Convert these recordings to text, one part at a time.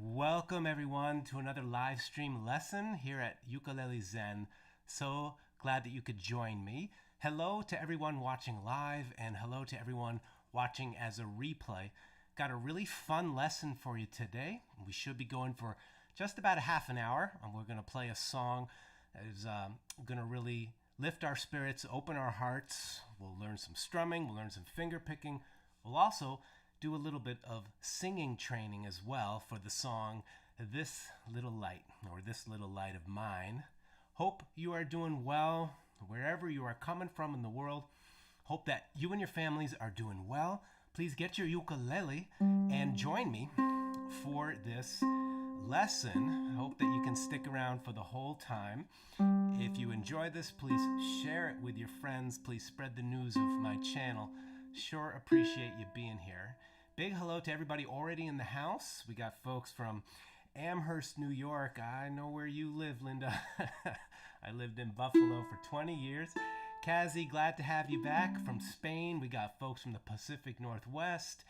Welcome everyone to another live stream lesson here at Ukulele Zen. So glad that you could join me. Hello to everyone watching live and hello to everyone watching as a replay. Got a really fun lesson for you today. We should be going for just about a half an hour, and we're going to play a song that is going to really lift our spirits, open our hearts. We'll learn some strumming, we'll learn some finger picking. We'll also do a little bit of singing training as well for the song This Little Light, or This Little Light of Mine. Hope you are doing well wherever you are coming from in the world. Hope that you and your families are doing well. Please get your ukulele and join me for this lesson. Hope that you can stick around for the whole time. If you enjoy this, please share it with your friends. Please spread the news of my channel. Sure appreciate you being here. Big hello to everybody already in the house. We got folks from Amherst, New York. I know where you live, Linda. I lived in Buffalo for 20 years. Kazi, glad to have you back from Spain. We got folks from the Pacific Northwest,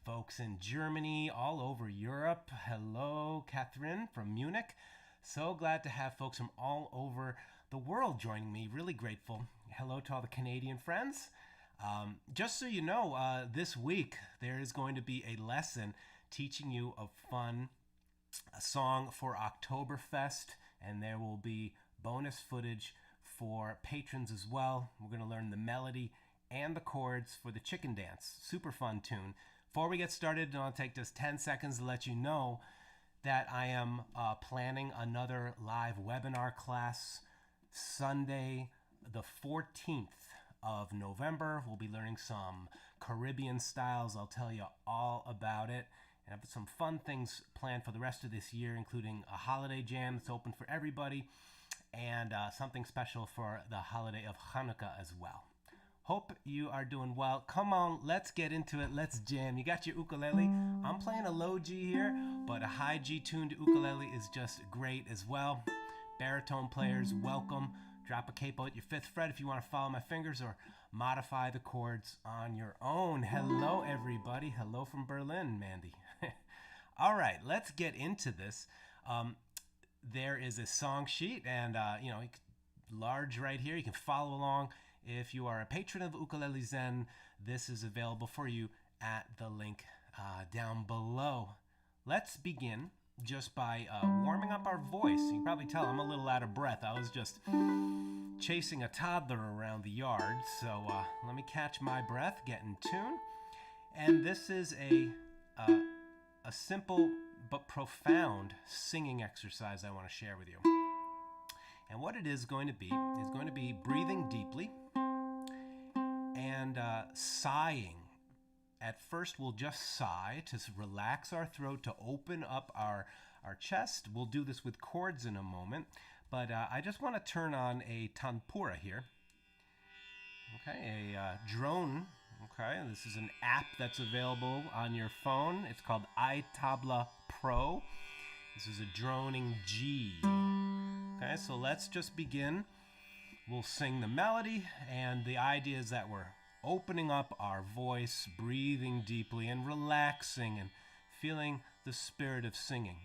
folks in Germany, all over Europe. Hello, Catherine from Munich. So glad to have folks from all over the world joining me. Really grateful. Hello to all the Canadian friends. Just so you know, this week there is going to be a lesson teaching you a song for Oktoberfest, and there will be bonus footage for patrons as well. We're going to learn the melody and the chords for the chicken dance. Super fun tune. Before we get started, I'll take just 10 seconds to let you know that I am planning another live webinar class Sunday the 14th of November. We'll be learning some Caribbean styles. I'll tell you all about it. And I have some fun things planned for the rest of this year, including a holiday jam that's open for everybody and something special for the holiday of Hanukkah as well. Hope you are doing well. Come on, let's get into it. Let's jam. You got your ukulele. I'm playing a low G here, but a high G tuned ukulele is just great as well. Baritone players, welcome. Drop a capo at your 5th fret if you want to follow my fingers or modify the chords on your own. Hello, everybody. Hello from Berlin, Mandy. All right, let's get into this. There is a song sheet, and large right here. You can follow along. If you are a patron of Ukulele Zen, this is available for you at the link down below. Let's begin just by warming up our voice. You can probably tell I'm a little out of breath. I was just chasing a toddler around the yard. So let me catch my breath, get in tune. And this is a simple but profound singing exercise I want to share with you. And what it is going to be breathing deeply and sighing. At first, we'll just sigh to relax our throat, to open up our chest. We'll do this with chords in a moment. But I just want to turn on a tanpura here. Okay, a drone. Okay, this is an app that's available on your phone. It's called iTabla Pro. This is a droning G. Okay, so let's just begin. We'll sing the melody, and the idea is that we're opening up our voice, breathing deeply, and relaxing and feeling the spirit of singing.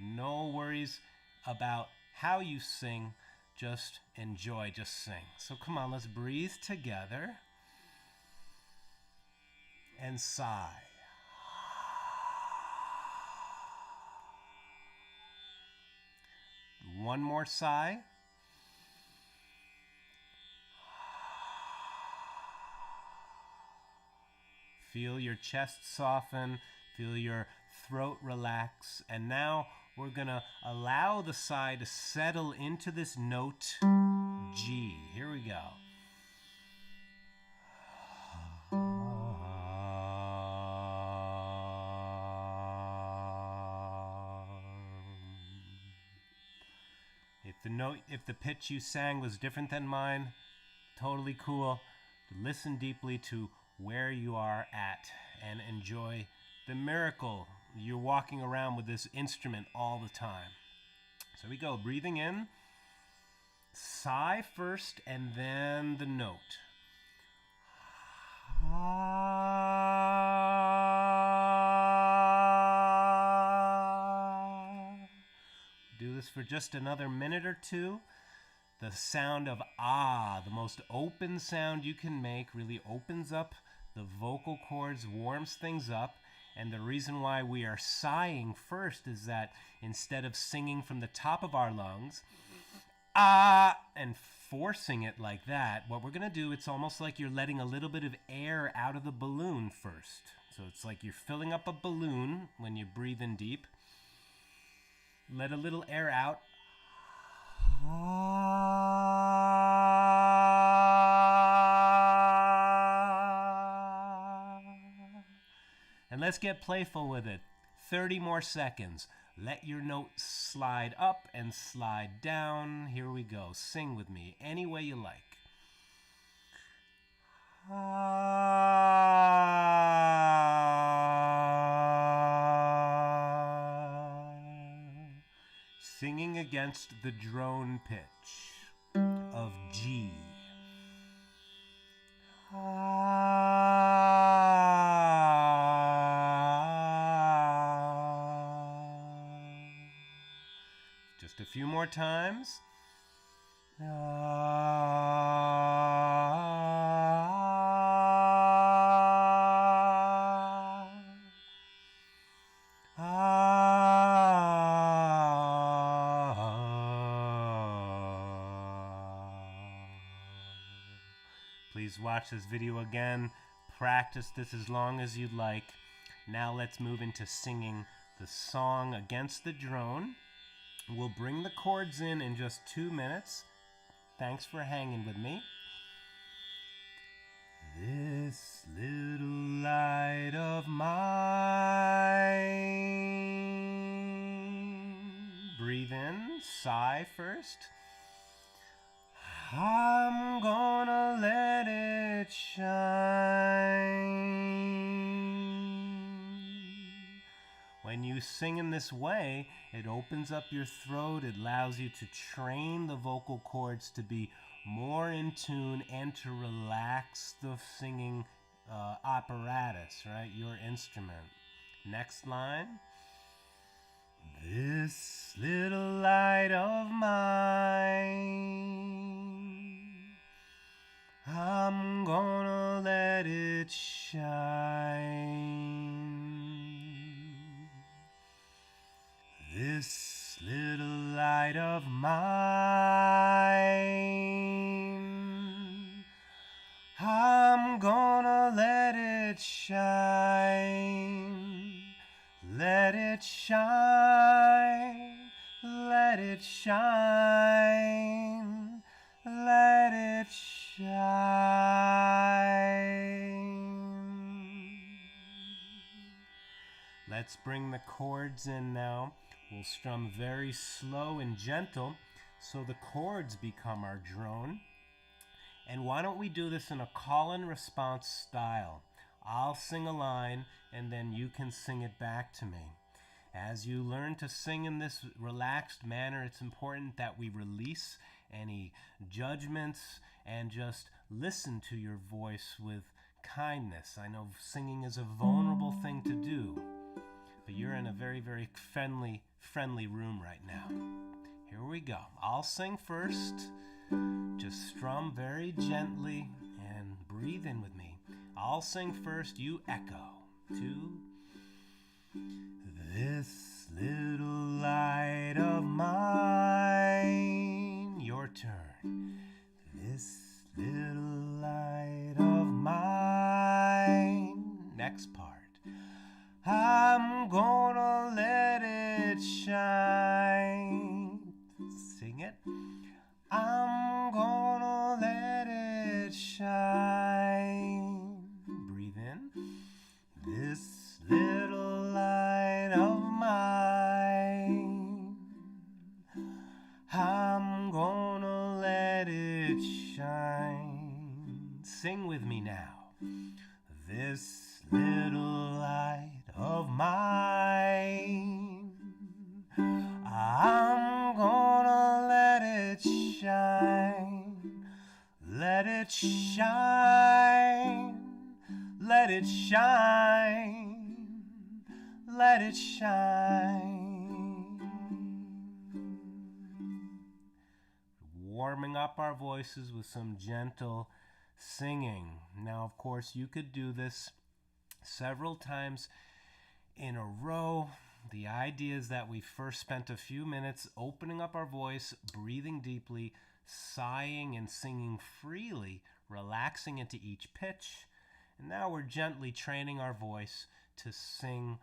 No worries about how you sing. Just enjoy, just sing. So come on, let's breathe together and sigh. One more sigh. Feel your chest soften, feel your throat relax, and now we're gonna allow the sigh to settle into this note G. Here we go. If the pitch you sang was different than mine, totally cool. Listen deeply to where you are at and enjoy the miracle. You're walking around with this instrument all the time. So we go, breathing in, sigh first, and then the note. this for just another minute or two. The sound of ah, the most open sound you can make, really opens up the vocal cords, warms things up. And the reason why we are sighing first is that instead of singing from the top of our lungs, ah, and forcing it like that, what we're going to do, it's almost like you're letting a little bit of air out of the balloon first. So it's like you're filling up a balloon when you breathe in deep. Let a little air out. And let's get playful with it. 30 more seconds. Let your note slide up and slide down. Here we go. Sing with me any way you like. Singing against the drone pitch of G. Just a few more times. Please watch this video again. Practice this as long as you'd like. Now let's move into singing the song against the drone. We'll bring the chords in just 2 minutes. Thanks for hanging with me. This little light of mine. Breathe in, sigh first. I'm gonna let it shine. When you sing in this way, it opens up your throat. It allows you to train the vocal cords to be more in tune and to relax the singing apparatus, right? Your instrument. Next line. This little light of mine, I'm gonna let it shine. This little light of mine, I'm gonna let it shine. Let it shine, let it shine, let it shine. Let's bring the chords in now. We'll strum very slow and gentle so the chords become our drone. And why don't we do this in a call and response style? I'll sing a line and then you can sing it back to me. As you learn to sing in this relaxed manner, it's important that we release any judgments and just listen to your voice with kindness. I know singing is a vulnerable thing to do, but you're in a very, very friendly room right now. Here we go. I'll sing first. Just strum very gently and breathe in with me. I'll sing first, you echo. 2. This little light of mine. Your turn. This little light of mine. Next part. I'm gonna let it shine. Sing it. I'm gonna let it shine. Breathe in. This little light of mine, I'm gonna let it shine. Sing with me now. This little light of mine, I'm gonna let it shine. Let it shine. Let it shine. Let it shine. up our voices with some gentle singing. Now, of course, you could do this several times in a row. The idea is that we first spent a few minutes opening up our voice, breathing deeply, sighing and singing freely, relaxing into each pitch. And now we're gently training our voice to sing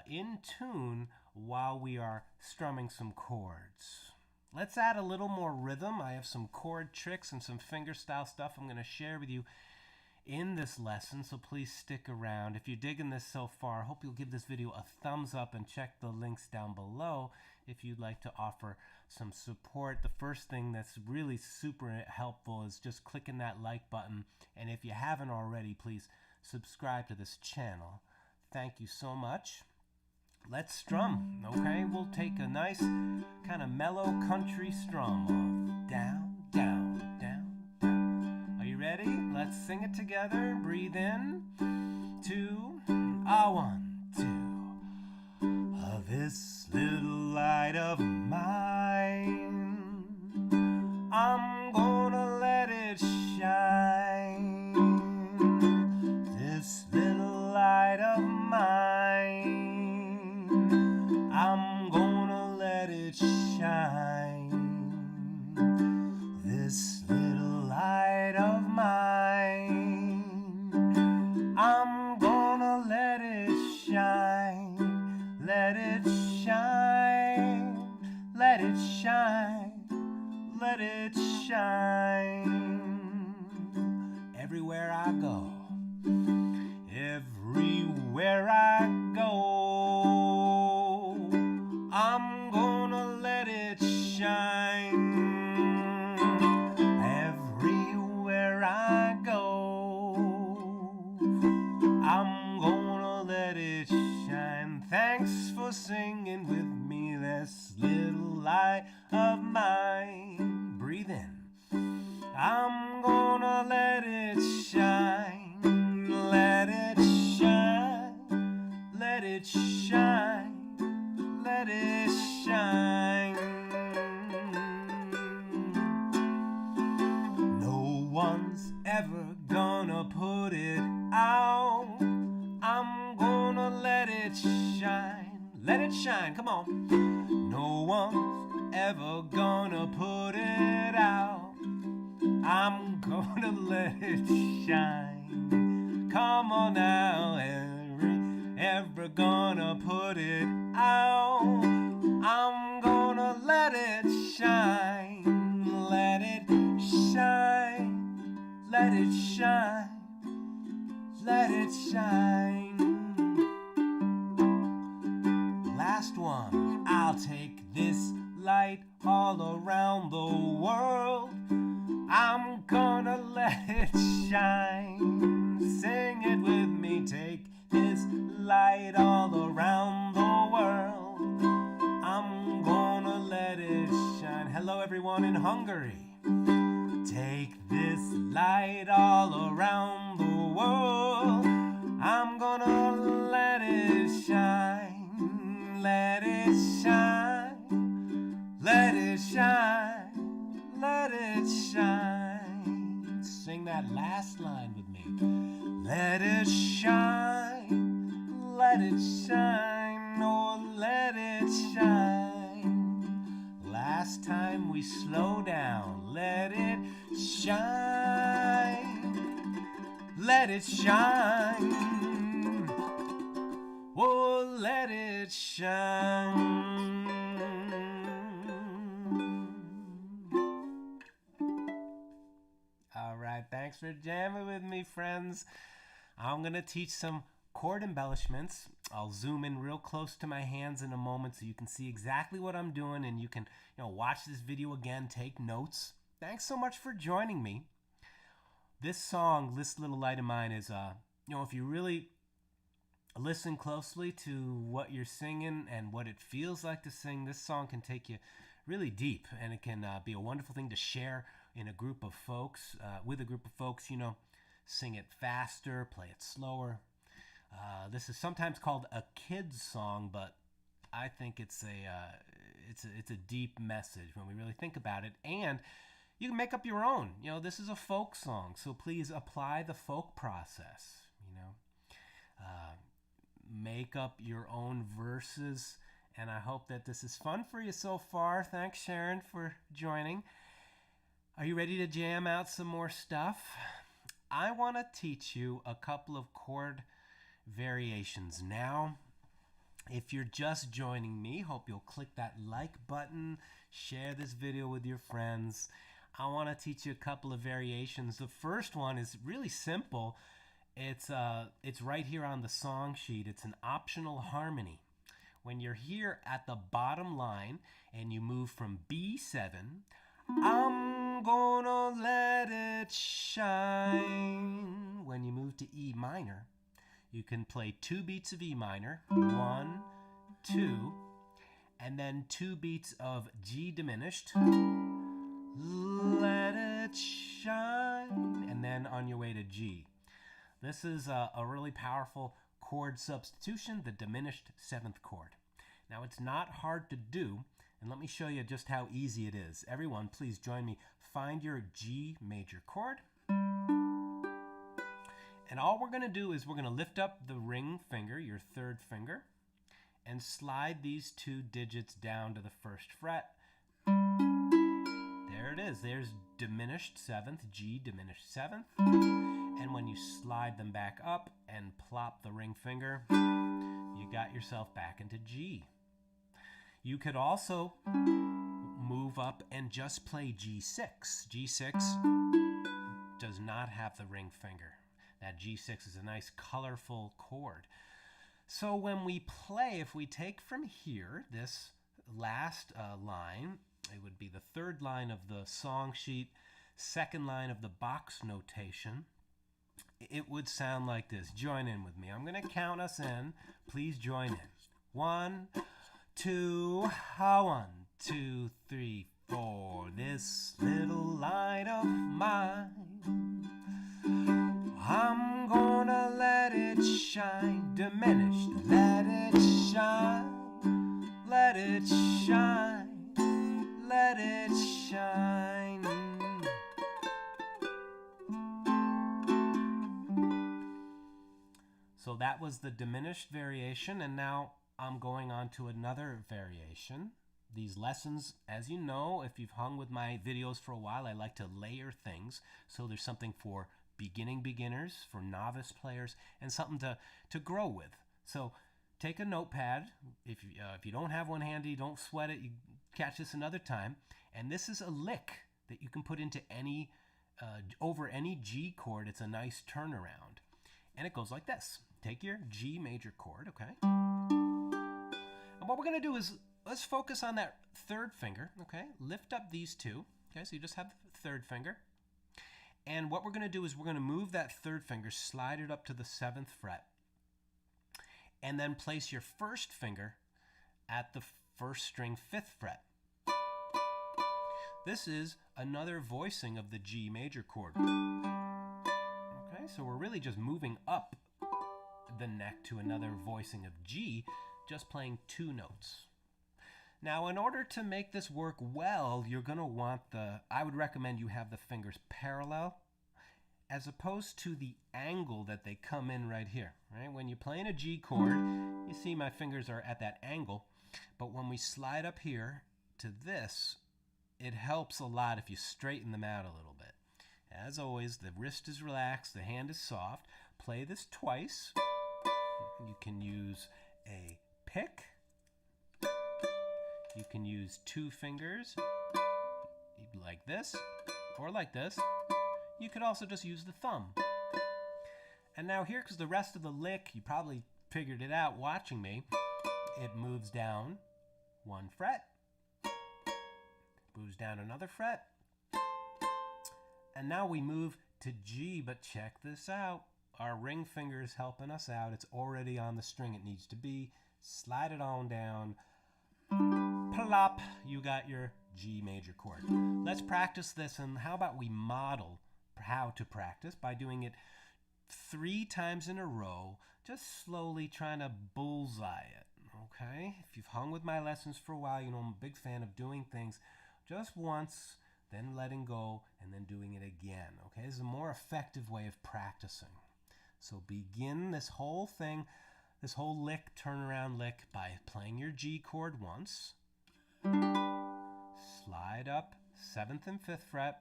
in tune while we are strumming some chords. Let's add a little more rhythm. I have some chord tricks and some fingerstyle stuff I'm going to share with you in this lesson, so please stick around. If you're digging this so far, I hope you'll give this video a thumbs up and check the links down below if you'd like to offer some support. The first thing that's really super helpful is just clicking that like button, and if you haven't already, please subscribe to this channel. Thank you so much. Let's strum, okay? We'll take a nice kind of mellow country strum of down, down, down, down. Are you ready? Let's sing it together. Breathe in. 2, 1, 2. This little light of mine, I'm gonna let it shine. This little light of mine, I'm gonna let it shine. This little light of mine, I'm gonna let it shine. Let it shine, let it shine, let it shine. Everywhere I go, everywhere I go, I'm gonna let it shine. Everywhere I go, I'm gonna let it shine. Thanks for singing with me, this little light of mine. Breathe in. I'm gonna let it shine. Let it shine. Let it shine. Let it shine. No one's ever gonna put it out. I'm gonna let it shine. Let it shine, come on. No one's ever gonna put it out. I'm gonna let it shine. Come on now, ever gonna put it out. I'm gonna let it shine. Let it shine. Let it shine. Let it shine. Last one. I'll take this light all around the world. I'm gonna let it shine. Sing it with me. Take this light all around the world. I'm gonna let it shine. Hello everyone in Hungary. Take this light all around the world. I'm gonna let it shine. Let it shine. Let it shine. Let it shine. Sing that last line with me. Let it shine. Let it shine. Oh, let it shine. Last time we slow down. Let it shine. Let it shine. Oh, let it shine. All right, thanks for jamming with me, friends. I'm going to teach some chord embellishments. I'll zoom in real close to my hands in a moment so you can see exactly what I'm doing, and you can, watch this video again, take notes. Thanks so much for joining me. This song, This Little Light of Mine, is, if you really listen closely to what you're singing and what it feels like to sing, this song can take you really deep, and it can be a wonderful thing to share in a group of folks, with a group of folks, sing it faster, play it slower. This is sometimes called a kid's song, but I think it's a deep message when we really think about it. And You can make up your own. You know, this is a folk song, so please apply the folk process. You know, make up your own verses, and I hope that this is fun for you so far. Thanks, Sharon, for joining. Are you ready to jam out some more stuff? I want to teach you a couple of chord variations now. If you're just joining me, hope you'll click that like button, share this video with your friends. I want to teach you a couple of variations. The first one is really simple. It's right here on the song sheet. It's an optional harmony. When you're here at the bottom line and you move from B7, I'm gonna let it shine. When you move to E minor, you can play 2 beats of E minor, 1, 2, and then 2 beats of G diminished. Let it shine. And then on your way to G. This is a really powerful chord substitution, the diminished 7th chord. Now, it's not hard to do, and let me show you just how easy it is. Everyone, please join me. Find your G major chord. And all we're going to do is we're going to lift up the ring finger, your 3rd finger, and slide these 2 digits down to the 1st fret. There it is. There's diminished 7th, G diminished 7th. And when you slide them back up and plop the ring finger, you got yourself back into G. You could also move up and just play G6. G6 does not have the ring finger. That G6 is a nice colorful chord. So when we play, if we take from here, this last line, it would be the 3rd line of the song sheet, 2nd line of the box notation, it would sound like this. Join in with me. I'm going to count us in. Please join in. 1, 2, 1, 2, 3, 4. This little light of mine, I'm gonna let it shine. Diminished. Let it shine. Let it shine. Let it shine. So that was the diminished variation, and now I'm going on to another variation. These lessons, as you know, if you've hung with my videos for a while, I like to layer things. So there's something for beginning beginners, for novice players, and something to grow with. So take a notepad. If you don't have one handy, don't sweat it. You catch this another time. And this is a lick that you can put into any over any G chord. It's a nice turnaround. And it goes like this. Take your G major chord, okay? And what we're going to do is, let's focus on that 3rd finger, okay? Lift up these 2, okay? So you just have the 3rd finger. And what we're going to do is we're going to move that 3rd finger, slide it up to the 7th fret, and then place your 1st finger at the 1st string 5th fret. This is another voicing of the G major chord. Okay, so we're really just moving up the neck to another voicing of G, just playing 2 notes. Now, in order to make this work well, you're going to want I would recommend you have the fingers parallel as opposed to the angle that they come in right here, right? When you're playing a G chord, you see my fingers are at that angle, but when we slide up here to this, it helps a lot if you straighten them out a little bit. As always, the wrist is relaxed, the hand is soft. Play this twice. You can use a pick. You can use 2 fingers, like this, or like this. You could also just use the thumb. And now here, because the rest of the lick, you probably figured it out watching me, it moves down 1 fret, moves down another fret, and now we move to G, but check this out. Our ring finger is helping us out. It's already on the string it needs to be. Slide it on down. Plop, you got your G major chord. Let's practice this, and how about we model how to practice by doing it 3 times in a row, just slowly trying to bullseye it, okay? If you've hung with my lessons for a while, you know I'm a big fan of doing things just once, then letting go, and then doing it again. Okay, this is a more effective way of practicing. So begin this whole thing, this whole lick, turnaround lick, by playing your G chord once. Slide up 7th and 5th fret.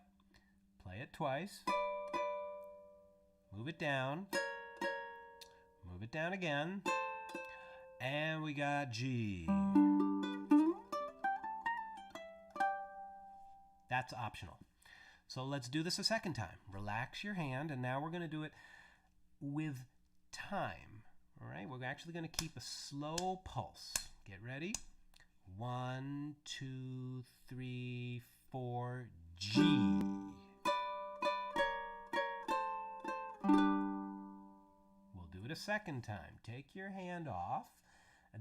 Play it twice. Move it down. Move it down again. And we got G. That's optional. So let's do this a second time. Relax your hand, and now we're going to do it with time. All right, we're actually going to keep a slow pulse. Get ready. 1, 2, 3, 4, G. We'll do it a second time. Take your hand off.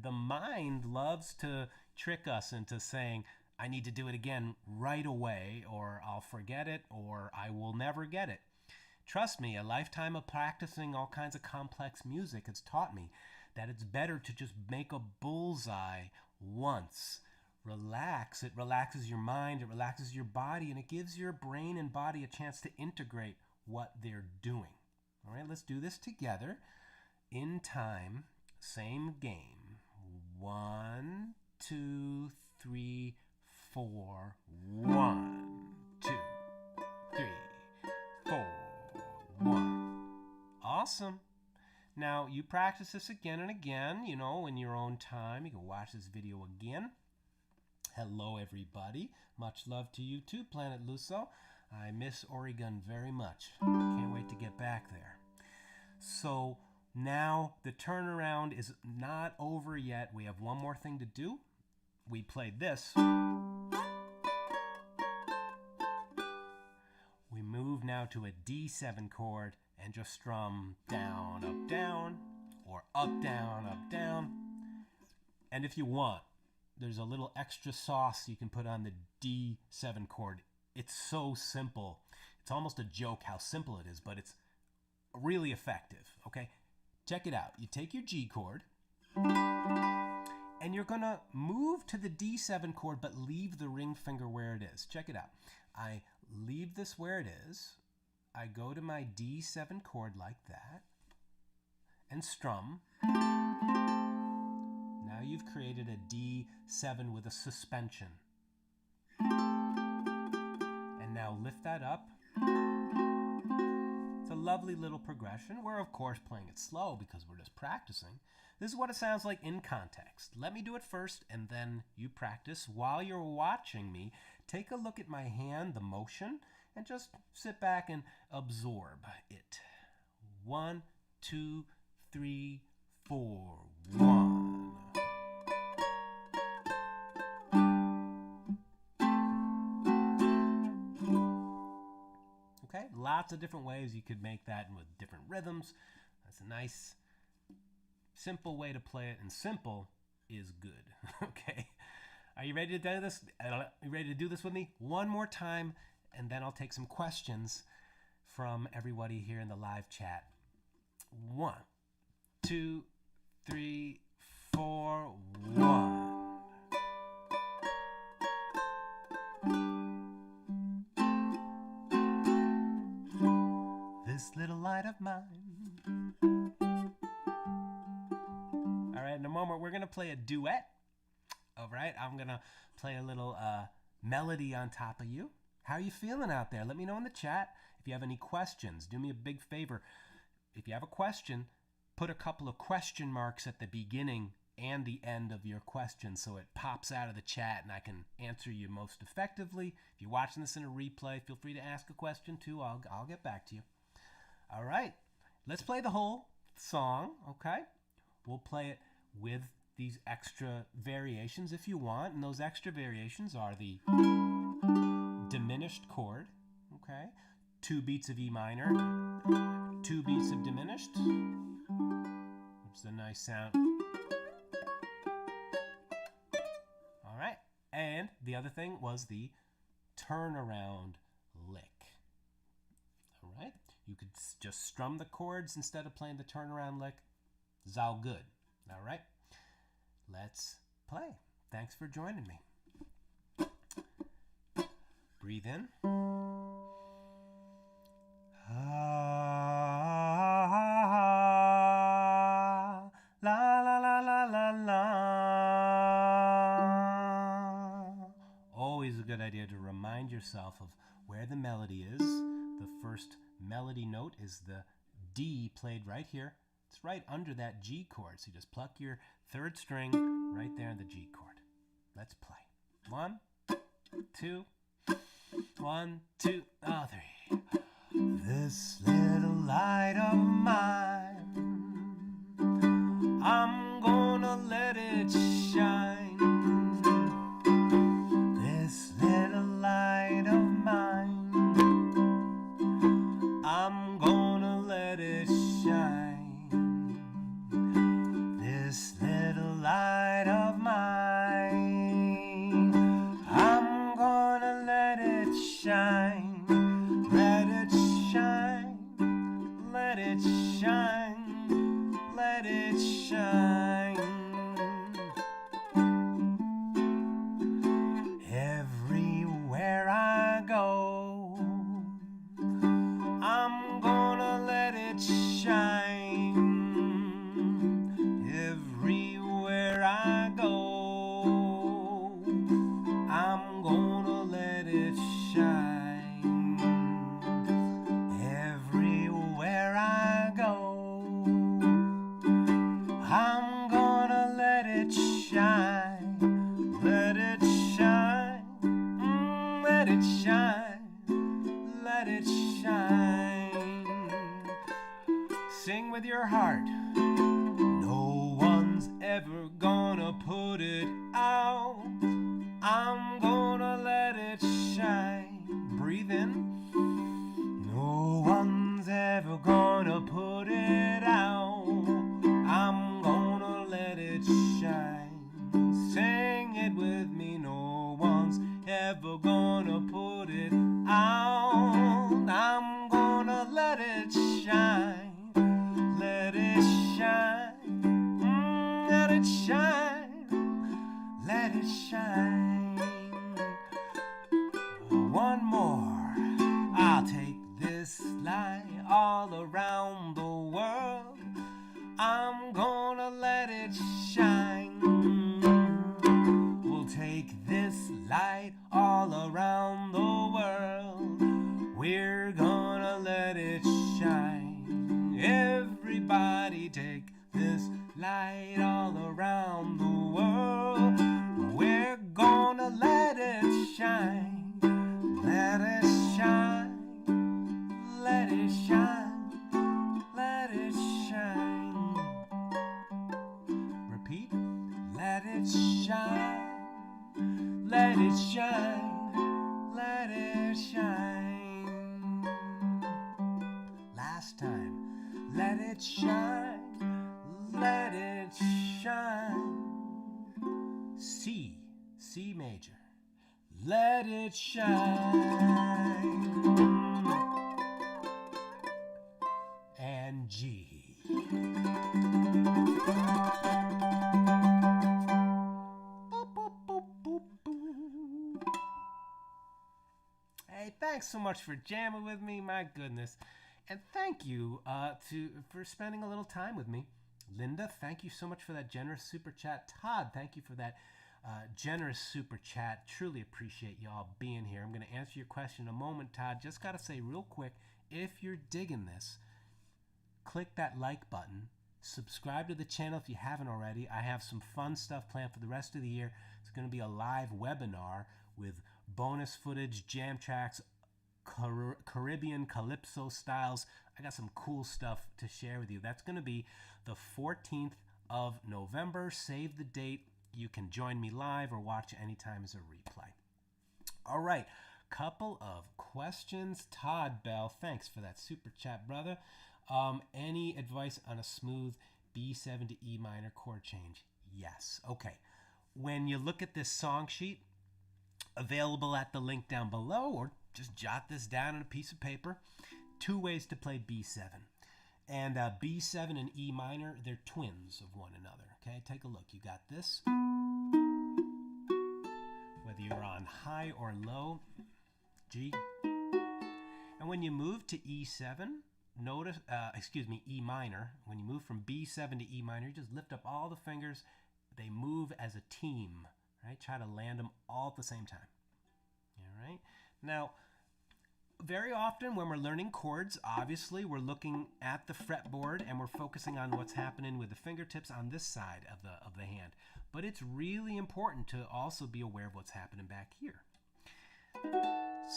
The mind loves to trick us into saying, I need to do it again right away, or I'll forget it, or I will never get it. Trust me, a lifetime of practicing all kinds of complex music has taught me that it's better to just make a bullseye once. Relax. It relaxes your mind, it relaxes your body, and it gives your brain and body a chance to integrate what they're doing. All right, let's do this together. In time, same game. 1, 2, 3, 4. 1, 2, 3, 4, 1. Awesome. Now, you practice this again and again, you know, in your own time. You can watch this video again. Hello, everybody. Much love to you too, Planet Luso. I miss Oregon very much. Can't wait to get back there. So now the turnaround is not over yet. We have one more thing to do. We played this. We move now to a D7 chord and just strum down, or up, down. And if you want, there's a little extra sauce you can put on the D7 chord. It's so simple. It's almost a joke how simple it is, but it's really effective, okay? Check it out. You take your G chord, and you're going to move to the D7 chord, but leave the ring finger where it is. Check it out. I leave this where it is. I go to my D7 chord like that, and strum. Now you've created a D7 with a suspension. And now lift that up. It's a lovely little progression. We're, of course, playing it slow because we're just practicing. This is what it sounds like in context. Let me do it first, and then you practice. While you're watching me, take a look at my hand, the motion, and just sit back and absorb it. 1, 2, 3, 4. 1. Okay, lots of different ways you could make that with different rhythms. That's a nice, simple way to play it, and simple is good. Okay, are you ready to do this? Are you ready to do this with me? One more time, and then I'll take some questions from everybody here in the live chat. 1, 2, 3, 4. 1. This little light of mine. All right, in a moment we're gonna play a duet. All right, I'm gonna play a little melody on top of you. How are you feeling out there? Let me know in the chat. If you have any questions, do me a big favor. If you have a question, put a couple of question marks at the beginning and the end of your question so it pops out of the chat and I can answer you most effectively. If you're watching this in a replay, feel free to ask a question too. I'll get back to you. All right, let's play the whole song, okay? We'll play it with these extra variations if you want, and those extra variations are the diminished chord, okay? 2 beats of E minor, 2 beats of diminished, which is a nice sound. All right, and the other thing was the turnaround lick. All right, you could just strum the chords instead of playing the turnaround lick. It's all good. All right, let's play. Thanks for joining me. Breathe in. La la la la la la. Always a good idea to remind yourself of where the melody is. The first melody note is the D played right here. It's right under that G chord. So you just pluck your third string right there in the G chord. Let's play. 1, 2, 1, 2, 3. This little light of mine, I'm gonna let it shine. This little light of mine, I'm gonna let it shine. This little light of mine, I'm gonna let it shine. Let it shine, let it shine, let it shine. Everywhere I go, I'm gonna let it shine. Everywhere I go, I'm gonna let it shine. Everywhere I go, I'm gonna let it shine. Let it shine, let it shine, let it shine. Sing with your heart. No one's ever gonna put it out. I'm gonna let it shine. Breathe in. No one's ever gonna put it out. I'm gonna let it shine. Sing it with me. No one's ever gonna put it out. I'm gonna let it shine. Let it shine. Let it shine. Let it shine. One more. I'll take this light all around the world. I'm gonna let it shine. We'll take this light all around the world. We're gonna let it shine. Everybody take this light all around the world. We're gonna let it shine. Let it shine. Let it shine. Let it shine. Repeat. Let it shine. Let it shine. Let it shine. Last time. Let it shine. Let it shine. C major. Let it shine. And G. Boop, boop, boop, boop, boop. Hey, thanks so much for jamming with me. My goodness. And thank you for spending a little time with me. Linda, thank you so much for that generous super chat. Todd, thank you for that generous super chat. Truly appreciate y'all being here. I'm going to answer your question in a moment, Todd. Just got to say real quick, if you're digging this, click that like button. Subscribe to the channel if you haven't already. I have some fun stuff planned for the rest of the year. It's going to be a live webinar with bonus footage, jam tracks, Caribbean calypso styles. I got some cool stuff to share with you. That's going to be the 14th of November. Save the date. You can join me live or watch anytime as a replay. All right, couple of questions. Todd Bell, thanks for that super chat, brother. Any advice on a smooth B7 to E minor chord change? Yes. Okay. When you look at this song sheet, available at the link down below, or just jot this down on a piece of paper, 2 ways to play B7. And B7 and E minor, they're twins of one another. Okay, take a look. You got this. Whether you're on high or low, G. And when you move to E7, notice, E minor, when you move from B7 to E minor, you just lift up all the fingers. They move as a team, right? Try to land them all at the same time. All right. Now, very often when we're learning chords, obviously we're looking at the fretboard and we're focusing on what's happening with the fingertips on this side of the hand. But it's really important to also be aware of what's happening back here.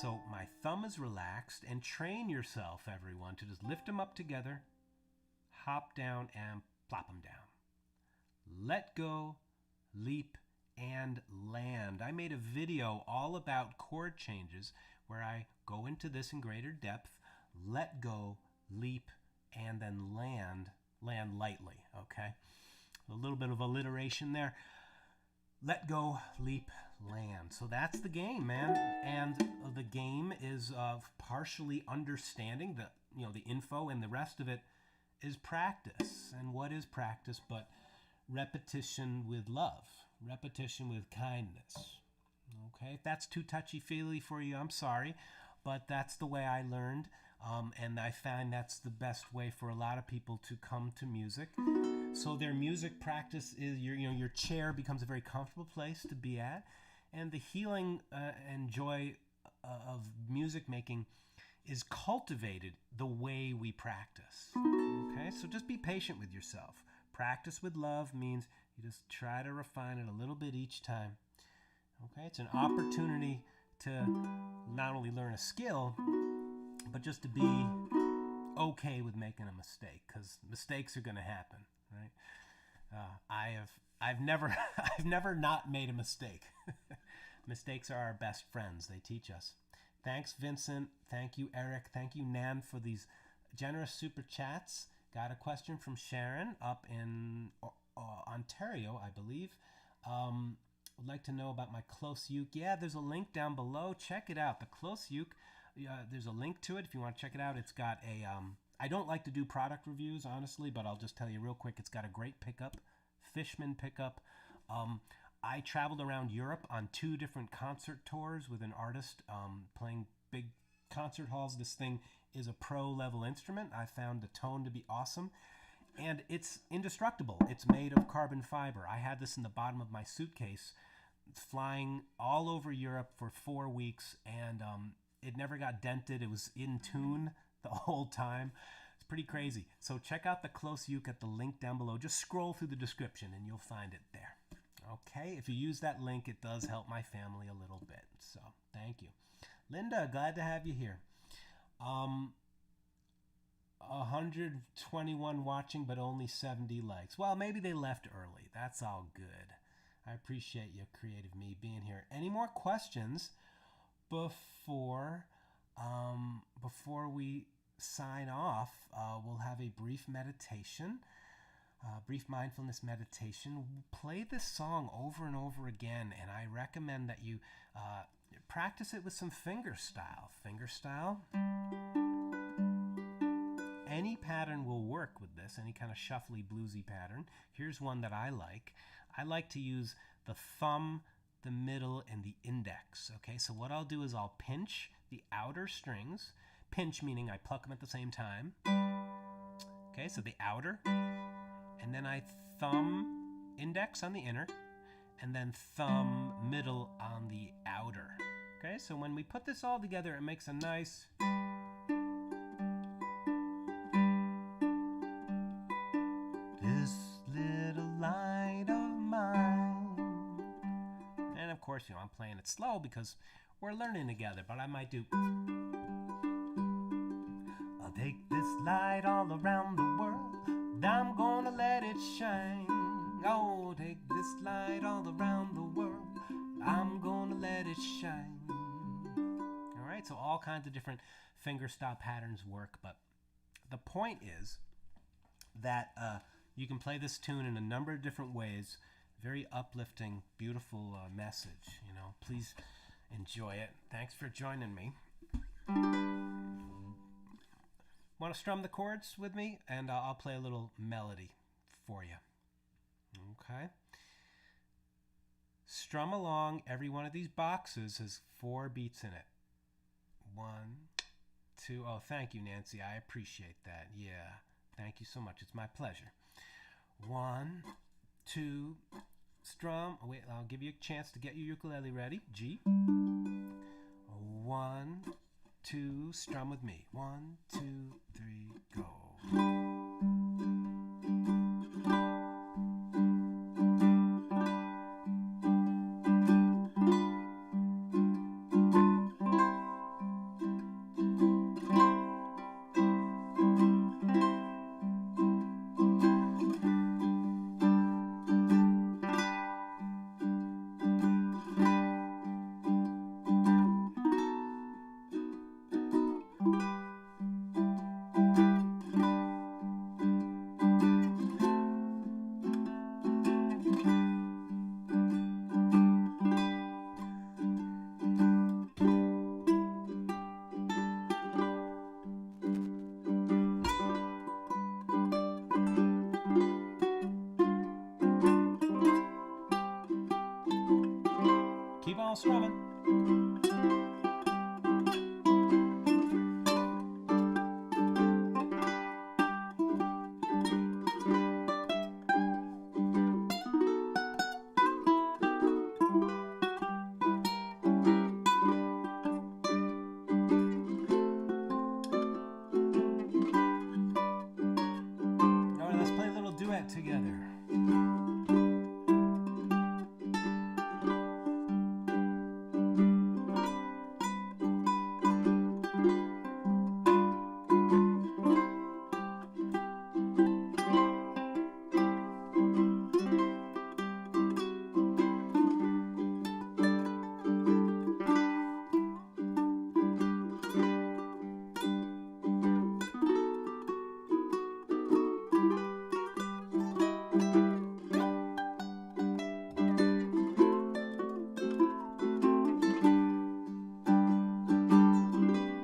So my thumb is relaxed, and train yourself, everyone, to just lift them up together, hop down, and plop them down. Let go, leap, and land. I made a video all about chord changes where I go into this in greater depth. Let go, leap, and then land lightly, okay? A little bit of alliteration there. Let go, leap, land. So that's the game, man. And the game is partially understanding the info, and the rest of it is practice. And what is practice but repetition with love, repetition with kindness? Okay, if that's too touchy-feely for you, I'm sorry, but that's the way I learned, and I find that's the best way for a lot of people to come to music. So their music practice is your chair becomes a very comfortable place to be at, and the healing and joy of music making is cultivated the way we practice. Okay, so just be patient with yourself. Practice with love means you just try to refine it a little bit each time. Okay, it's an opportunity to not only learn a skill, but just to be okay with making a mistake, because mistakes are going to happen, right? I've never not made a mistake. Mistakes are our best friends. They teach us. Thanks, Vincent. Thank you, Eric. Thank you, Nan, for these generous super chats. Got a question from Sharon up in Ontario, I believe. Would like to know about my close uke. Yeah, there's a link down below. Check it out. The close uke, there's a link to it if you want to check it out. It's got a, I don't like to do product reviews, honestly, but I'll just tell you real quick. It's got a great pickup, Fishman pickup. I traveled around Europe on 2 different concert tours with an artist playing big concert halls. This thing is a pro-level instrument. I found the tone to be awesome. And it's indestructible. It's made of carbon fiber. I had this in the bottom of my suitcase, flying all over Europe for 4 weeks, and it never got dented. It was in tune the whole time. It's pretty crazy. So check out the close uke at the link down below. Just scroll through the description and you'll find it there. Okay, if you use that link, it does help my family a little bit. So thank you. Linda, glad to have you here. 121 watching, but only 70 likes. Well, maybe they left early. That's all good. I appreciate you, Creative Me, being here. Any more questions before we sign off? We'll have a brief meditation, brief mindfulness meditation. Play this song over and over again, and I recommend that you practice it with some finger style. Finger style. Any pattern will work with this, any kind of shuffly, bluesy pattern. Here's one that I like. I like to use the thumb, the middle, and the index. Okay, so what I'll do is I'll pinch the outer strings. Pinch meaning I pluck them at the same time. Okay, so the outer. And then I thumb index on the inner. And then thumb middle on the outer. Okay, so when we put this all together, it makes a nice... This little light of mine. And of course, I'm playing it slow because we're learning together, but I might do... I'll take this light all around the world. I'm gonna let it shine. Oh, take this light all around the world. I'm gonna let it shine. All right, so all kinds of different fingerstyle patterns work, but the point is that you can play this tune in a number of different ways. Very uplifting, beautiful message. Please enjoy it. Thanks for joining me. Want to strum the chords with me? And I'll play a little melody for you. Okay. Strum along. Every one of these boxes has 4 beats in it. 1, 2. Oh, thank you, Nancy. I appreciate that. Yeah. Thank you so much. It's my pleasure. 1, 2, strum. Oh, wait, I'll give you a chance to get your ukulele ready. G. 1, 2, strum with me. 1, 2, 3, go. Keep on strumming. All right, let's play a little duet together.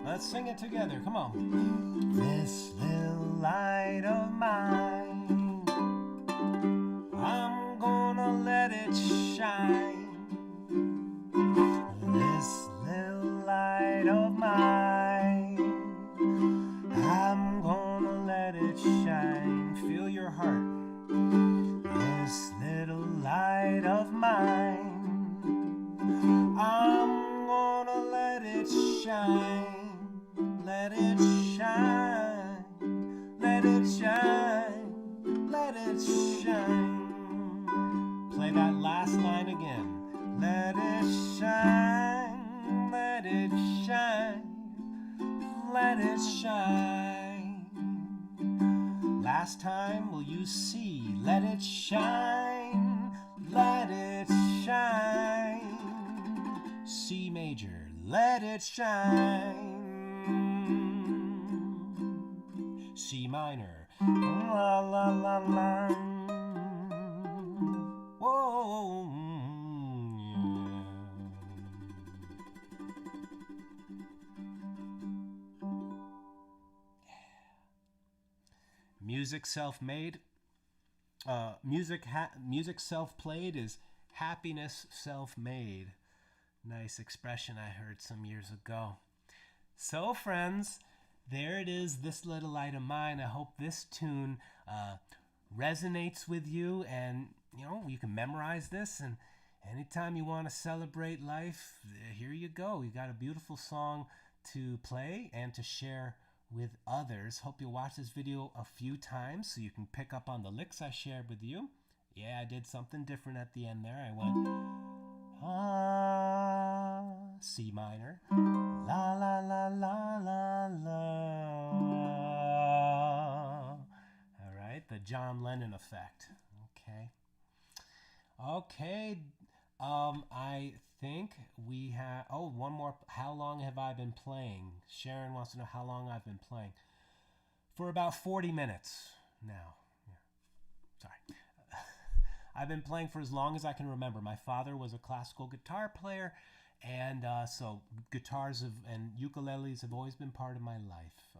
Let's sing it together. Come on. This little light of mine, I'm gonna let it shine. This little light of mine, I'm gonna let it shine. Feel your heart. This little light of mine, I'm gonna let it shine. Let it shine, let it shine, let it shine. Play that last line again. Let it shine, let it shine, let it shine. Last time, will you see? Let it shine, let it shine. C major, let it shine. C minor, la la la la. Whoa, yeah. Music self-made. Music self-played is happiness self-made. Nice expression I heard some years ago. So, friends, there it is, This Little Light of Mine. I hope this tune resonates with you, and you can memorize this, and anytime you want to celebrate life, here you go. You got a beautiful song to play and to share with others. Hope you'll watch this video a few times so you can pick up on the licks I shared with you. Yeah, I did something different at the end there. I went C minor, la la la la la la. All right, the John Lennon effect. Okay. I think we have. Oh, one more. How long have I been playing? Sharon wants to know how long I've been playing. For about 40 minutes now. Yeah. Sorry. I've been playing for as long as I can remember. My father was a classical guitar player, and so guitars and ukuleles have always been part of my life.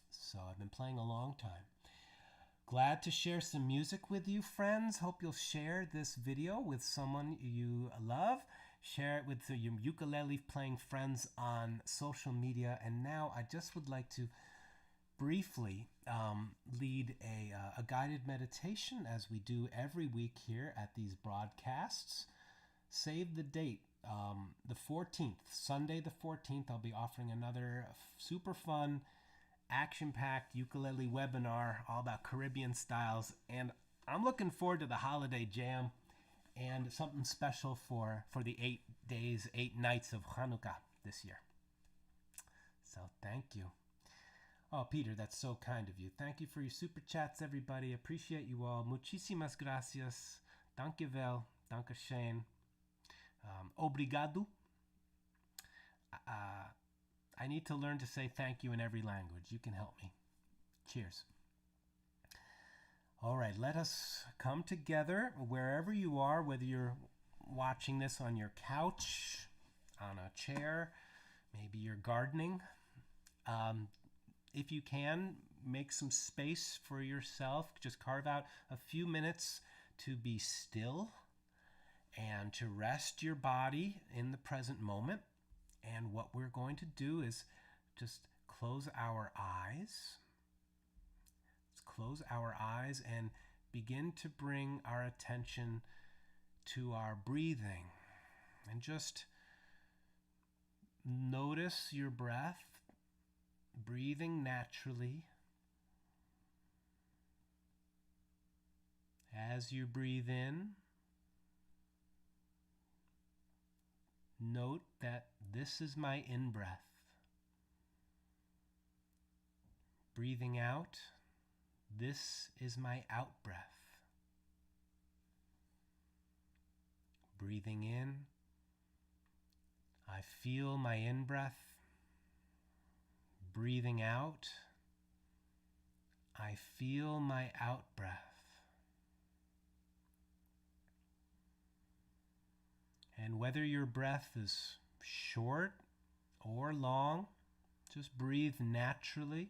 So I've been playing a long time. Glad to share some music with you, friends. Hope you'll share this video with someone you love. share it with your ukulele playing friends on social media. And now I just would like to briefly lead a guided meditation as we do every week here at these broadcasts. Save the date, the 14th, Sunday the 14th, I'll be offering another super fun, action-packed ukulele webinar all about Caribbean styles. And I'm looking forward to the holiday jam and something special for the 8 days, 8 nights of Hanukkah this year. So thank you. Oh, Peter, that's so kind of you. Thank you for your super chats, everybody. Appreciate you all. Muchísimas gracias. Dankjewel. Dankeschön. Obrigado. I need to learn to say thank you in every language. You can help me. Cheers. All right, let us come together wherever you are, whether you're watching this on your couch, on a chair, maybe you're gardening. If you can, make some space for yourself. Just carve out a few minutes to be still and to rest your body in the present moment. And what we're going to do is just close our eyes. Let's close our eyes and begin to bring our attention to our breathing. And just notice your breath, breathing naturally. As you breathe in, note that this is my in-breath. Breathing out, this is my out-breath. Breathing in, I feel my in-breath. Breathing out, I feel my out-breath. And whether your breath is short or long, just breathe naturally,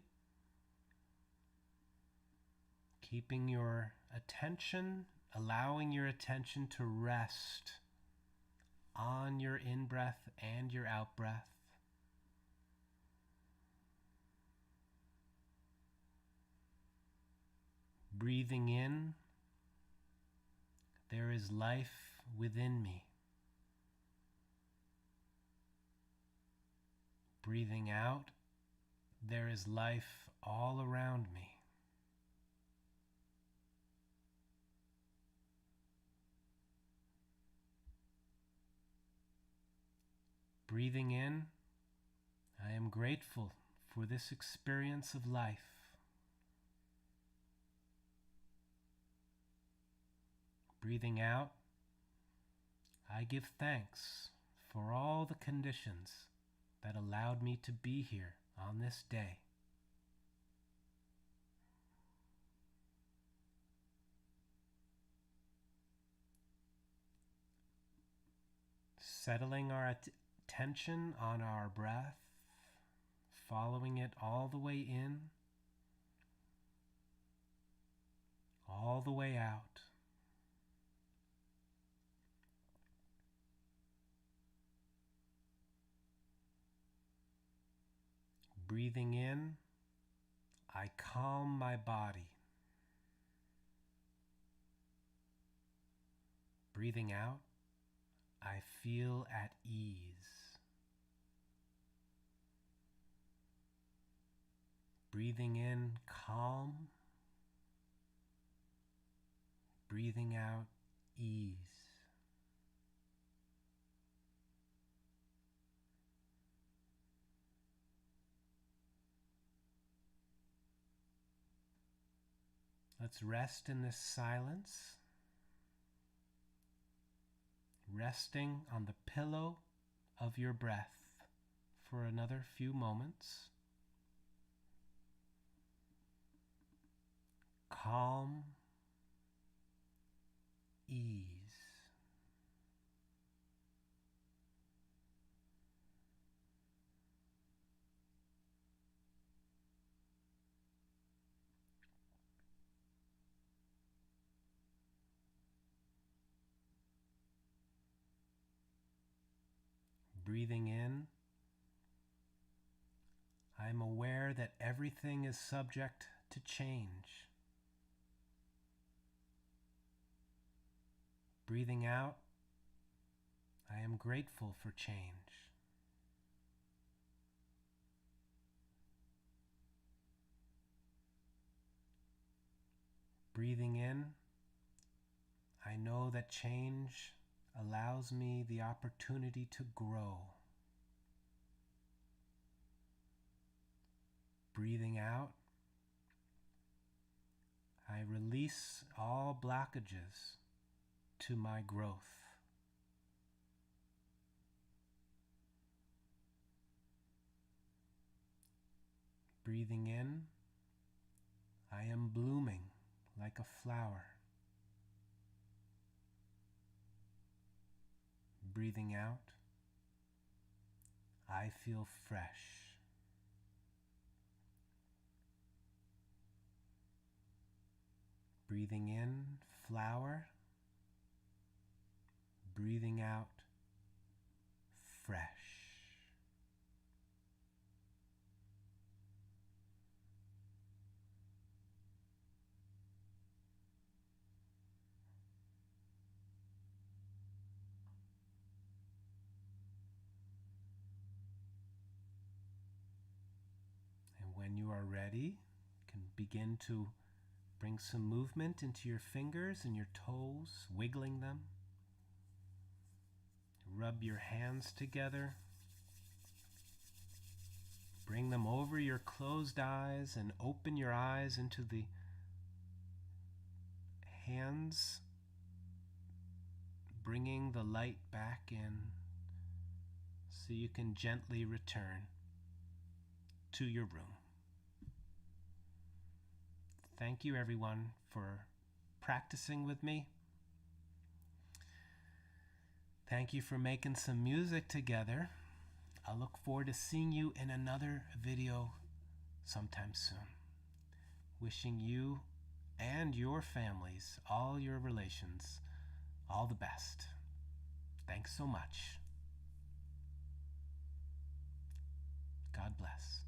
keeping your attention, allowing your attention to rest on your in-breath and your out-breath. Breathing in, there is life within me. Breathing out, there is life all around me. Breathing in, I am grateful for this experience of life. Breathing out, I give thanks for all the conditions that allowed me to be here on this day. Settling our attention on our breath, following it all the way in, all the way out. Breathing in, I calm my body. Breathing out, I feel at ease. Breathing in, calm. Breathing out, ease. Let's rest in this silence, resting on the pillow of your breath for another few moments. Calm, ease. Breathing in, I am aware that everything is subject to change. Breathing out, I am grateful for change. Breathing in, I know that change allows me the opportunity to grow. Breathing out, I release all blockages to my growth. Breathing in, I am blooming like a flower. Breathing out, I feel fresh. Breathing in, flower. Breathing out, fresh. And when you are ready, you can begin to bring some movement into your fingers and your toes, wiggling them. Rub your hands together. Bring them over your closed eyes and open your eyes into the hands, bringing the light back in so you can gently return to your room. Thank you, everyone, for practicing with me. Thank you for making some music together. I look forward to seeing you in another video sometime soon. Wishing you and your families, all your relations, all the best. Thanks so much. God bless.